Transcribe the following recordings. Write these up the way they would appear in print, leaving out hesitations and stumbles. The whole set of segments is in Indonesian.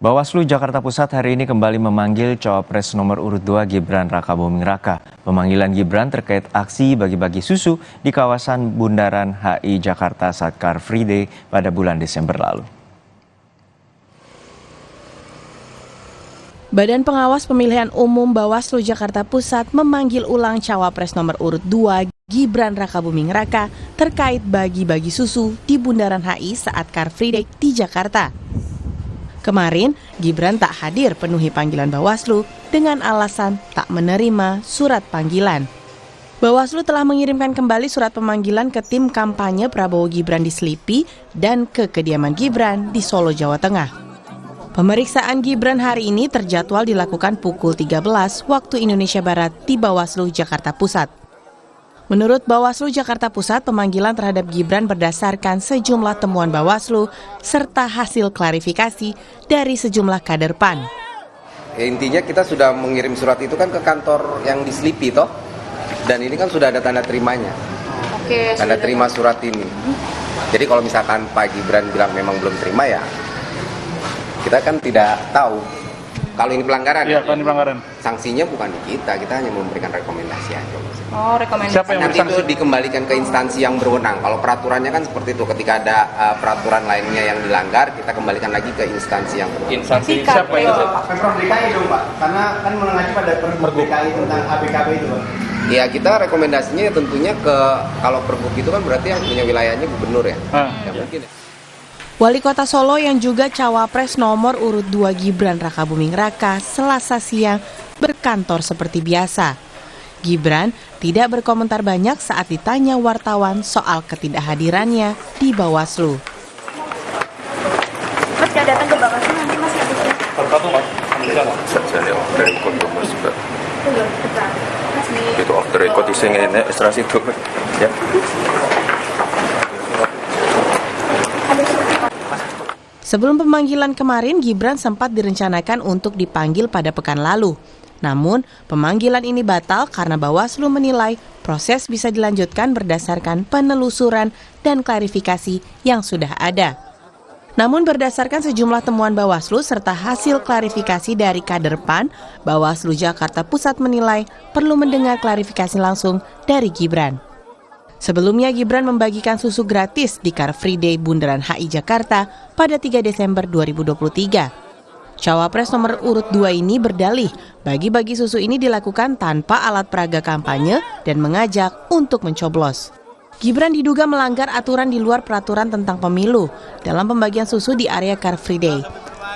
Bawaslu Jakarta Pusat hari ini kembali memanggil Cawapres nomor urut 2 Gibran Rakabuming Raka. Pemanggilan Gibran terkait aksi bagi-bagi susu di kawasan Bundaran HI Jakarta saat Car Free Day pada bulan Desember lalu. Badan Pengawas Pemilihan Umum Bawaslu Jakarta Pusat memanggil ulang Cawapres nomor urut 2 Gibran Rakabuming Raka terkait bagi-bagi susu di Bundaran HI saat Car Free Day di Jakarta. Kemarin, Gibran tak hadir penuhi panggilan Bawaslu dengan alasan tak menerima surat panggilan. Bawaslu telah mengirimkan kembali surat pemanggilan ke tim kampanye Prabowo Gibran di Selipi dan ke kediaman Gibran di Solo, Jawa Tengah. Pemeriksaan Gibran hari ini terjadwal dilakukan pukul 13 waktu Indonesia Barat di Bawaslu Jakarta Pusat. Menurut Bawaslu Jakarta Pusat, pemanggilan terhadap Gibran berdasarkan sejumlah temuan Bawaslu serta hasil klarifikasi dari sejumlah kader PAN. Intinya kita sudah mengirim surat itu kan ke kantor yang di Selipi toh, dan ini kan sudah ada tanda terimanya. Oke, tanda terima surat ini. Jadi kalau misalkan Pak Gibran bilang memang belum terima ya, kita kan tidak tahu. Kalau ini pelanggaran, iya, kalau ini pelanggaran. Sanksinya bukan di kita hanya memberikan rekomendasi aja. Oh, rekomendasi. Siapa yang Nanti itu dikembalikan ke instansi yang berwenang. Kalau peraturannya kan seperti itu, ketika ada peraturan lainnya yang dilanggar, kita kembalikan lagi ke instansi yang berwenang. Instansi siapa itu? Pemprov DKI dong Pak, karena kan mengacu pada Pergub DKI tentang ABKB itu Pak. Ya kita rekomendasinya tentunya ke, kalau Pergub itu kan berarti yang punya wilayahnya gubernur ya. Ya mungkin ya. Wali Kota Solo yang juga Cawapres nomor urut 2 Gibran Rakabuming Raka Selasa siang berkantor seperti biasa. Gibran tidak berkomentar banyak saat ditanya wartawan soal ketidakhadirannya di Bawaslu. Mas nggak datang ke Bawaslu nanti Mas habisnya? Saja nih off the record tuh Mas. Belum ketemu. Mas nih. Itu off the record iseng ini ekstrasi itu ya. Sebelum pemanggilan kemarin, Gibran sempat direncanakan untuk dipanggil pada pekan lalu. Namun, pemanggilan ini batal karena Bawaslu menilai proses bisa dilanjutkan berdasarkan penelusuran dan klarifikasi yang sudah ada. Namun berdasarkan sejumlah temuan Bawaslu serta hasil klarifikasi dari kader PAN, Bawaslu Jakarta Pusat menilai perlu mendengar klarifikasi langsung dari Gibran. Sebelumnya Gibran membagikan susu gratis di Car Free Day Bundaran HI Jakarta pada 3 Desember 2023. Cawapres nomor urut 2 ini berdalih bagi-bagi susu ini dilakukan tanpa alat peraga kampanye dan mengajak untuk mencoblos. Gibran diduga melanggar aturan di luar peraturan tentang pemilu dalam pembagian susu di area Car Free Day.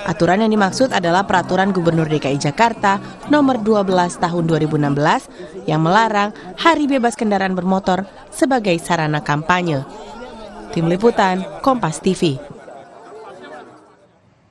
Aturan yang dimaksud adalah Peraturan Gubernur DKI Jakarta nomor 12 tahun 2016 yang melarang hari bebas kendaraan bermotor sebagai sarana kampanye. Tim Liputan, Kompas TV.